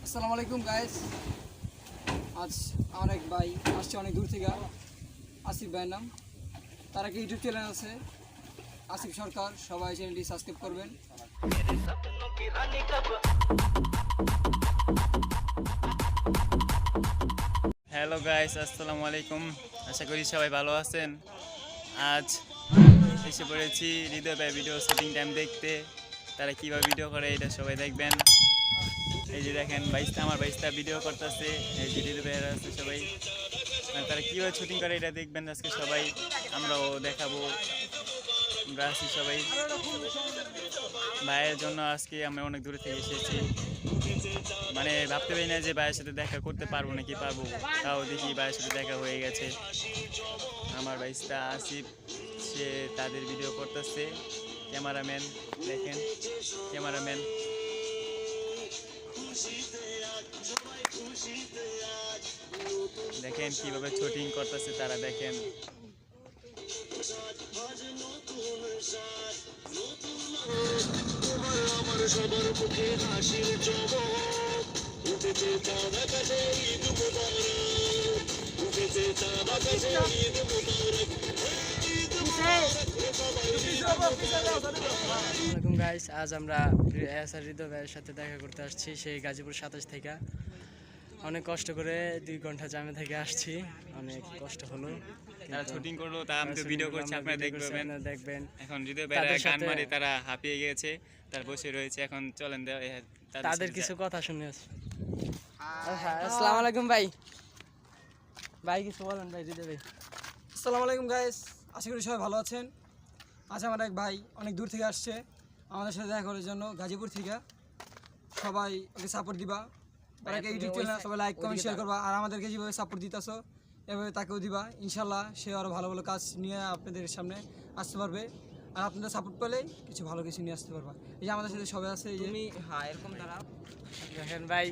আসসালামু আলাইকুম গাইস। আজ আমার এক ভাই আসছে অনেক দূর থেকে, আসিফ ভাইয়ের নাম। তার একটা ইউটিউব চ্যানেল আছে আসিফ সরকার, সবাই চ্যানেলটি সাবস্ক্রাইব করবেন। হ্যালো গাইস, আসসালামু আলাইকুম। আশা করি সবাই ভালো আছেন। আজ এসে পড়েছি হৃদয় ভাই ভিডিও শুটিং টাইম দেখতে। তারা কীভাবে ভিডিও করে এটা সবাই দেখবেন। এই যে দেখেন আমার বাইশটা ভিডিও করতেছে, এই যে হৃদয় ভাইয়েরা আছে সবাই, তারা কীভাবে শুটিং করে এটা দেখবেন আজকে সবাই। আমরাও দেখাবো, আমরা আছি সবাই। ভাইয়ের জন্য আজকে আমরা অনেক দূরে থেকে এসেছি, মানে ভাবতে পারি না যে ভাইয়ের সাথে দেখা করতে পারবো নাকি পারবো। তাও দেখি ভাইয়ের সাথে দেখা হয়ে গেছে। আমার ভাইস্তা আসিফ, সে তাদের ভিডিও করতেছে। ক্যামেরাম্যান দেখেন, ক্যামেরাম্যান দেখেন কিভাবে শুটিং করতেছে তারা, দেখেন। আসসালামাইকুম গাইস, আজ আমরা হৃদয় ভাইয়ের সাথে দেখা করতে আসছি সেই গাজীপুর 27 থেকে। অনেক কষ্ট করে 2 ঘন্টা জামে থেকে আসছি, অনেক কষ্ট হলো। তারা শুটিং করলো, তা আমি তো ভিডিও করছি, আপনারা দেখবেন। এখন হৃদয় ভাইরা গান মারে, তারা হাঁপিয়ে গেছে, তার বসে রয়েছে। এখন চলেন তাদের কিছু কথা শুনে আসি। আসসালামু আলাইকুম ভাই, ভাই কিছু বলেন ভাই। হৃদয় ভাই আসসালামু আলাইকুম গাইস, আশা করি সবাই ভালো আছেন। আজ আমার এক ভাই অনেক দূর থেকে আসছে আমাদের সাথে দেখা করার জন্য, গাজীপুর থেকে। সবাই ওকে সাপোর্ট দিবা, ওকে ইউটিউব চ্যানেল সবাই লাইক কমেন্ট শেয়ার করবা, আর আমাদেরকে যেভাবে সাপোর্ট দিতেছো এভাবে তাকেও দিবা। ইনশাল্লাহ সে আরও ভালো ভালো কাজ নিয়ে আপনাদের সামনে আসতে পারবে, আর আপনাদের সাপোর্ট পেলেই কিছু ভালো কিছু নিয়ে আসতে পারবা। এই যে আমাদের সাথে সবাই আছে, তুমি হ্যাঁ এরকম দাঁড়াও। দেখেন ভাই,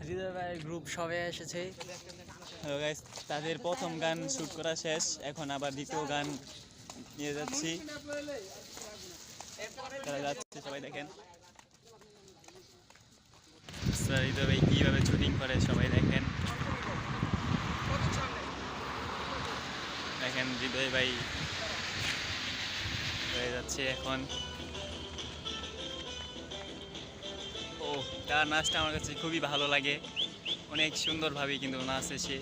হৃদয় ভাই গ্রুপ সবাই এসেছে। হ্যালো গাইস, তাদের প্রথম গান শ্যুট করা শেষ, এখন আবার দ্বিতীয় গান নিয়ে যাচ্ছি। তারা যাচ্ছে, সবাই দেখেন হৃদয় ভাই কীভাবে শুটিং করে, সবাই দেখেন। দেখেন হৃদয় ভাই হয়ে যাচ্ছে এখন। ও, তার নাচটা আমার কাছে খুবই ভালো লাগে, অনেক সুন্দরভাবে কিন্তু নাচে সে।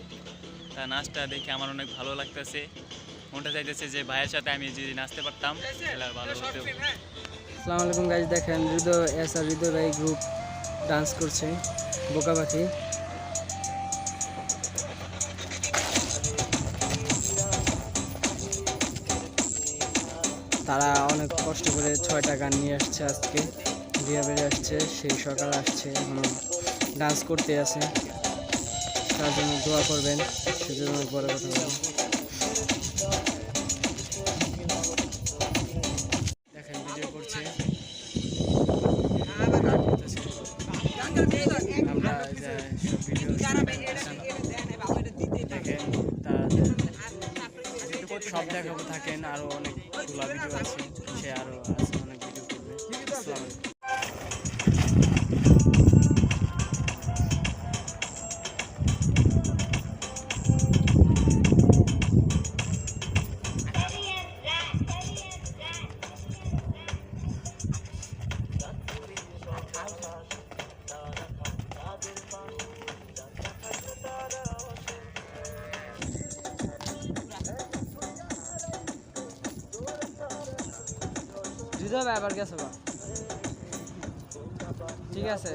তার নাচটা দেখে আমার অনেক ভালো লাগতেছে, মনটা চাইতেছে যে ভাইয়ের সাথে আমি যদি নাচতে পারতাম তাহলে আর ভালো হতো। আসসালামু আলাইকুম গাইস, দেখেন হৃদয় ভাই গ্রুপ ডান্স করছে বোকা পাখি। তারা অনেক কষ্ট করে 6টা গান নিয়ে আসছে, আজকে বেরিয়ে আসছে, সেই সকাল আসছে, এখনো ডান্স করতে আছে। তার জন্য দোয়া করবেন, সেজন্য বড় কথা বলবেন। দেখেন ভিডিও করছে, আমরা সব ভিডিও দেখেন, সব দেখাবো, থাকেন। আরও অনেকগুলো ভিডিও আছে, সে আরও আছে, অনেক ভিডিও করবে। আসসালামু আলাইকুম। হৃদয় ভাই আবার গেছে বা, ঠিক আছে।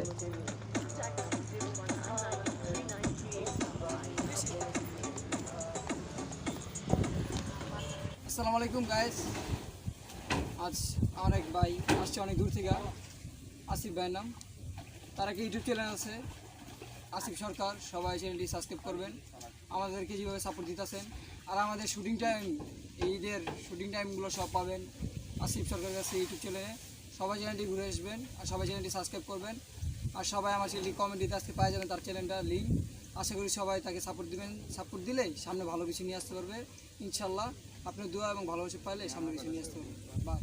আসসালামু আলাইকুম গাইস। আজ আমার এক ভাই আসছে অনেক দূর থেকে, আসিফ ভাইয়ের নাম। তার একটা ইউটিউব চ্যানেল আছে আসিফ সরকার, সবাই চ্যানেলটি সাবস্ক্রাইব করবেন। আমাদেরকে যেভাবে সাপোর্ট দিতেছেন, আর আমাদের শুটিং টাইম, ঈদের শুটিং টাইমগুলো সব পাবেন আসিফ সরকারের কাছে ইউটিউব চ্যানেলে। সবাই চ্যানেলটি ঘুরে আসবেন, আর সবাই চ্যানেলটি সাবস্ক্রাইব করবেন, আর সবাই আমার চ্যানেলটি কমেন্ট দিতে আজকে পাওয়া যাবেন তার চ্যানেলটার লিঙ্ক। আশা করি সবাই তাকে সাপোর্ট দিবেন, সাপোর্ট দিলেই সামনে ভালো কিছু নিয়ে আসতে পারবে ইনশাল্লাহ। আপনার দোয়া এবং ভালোবাসা পাইলে সামনে কিছু নিয়ে আসতে পারবে। বাই।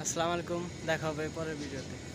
আসসালামু আলাইকুম, দেখা হবে পরের ভিডিওতে।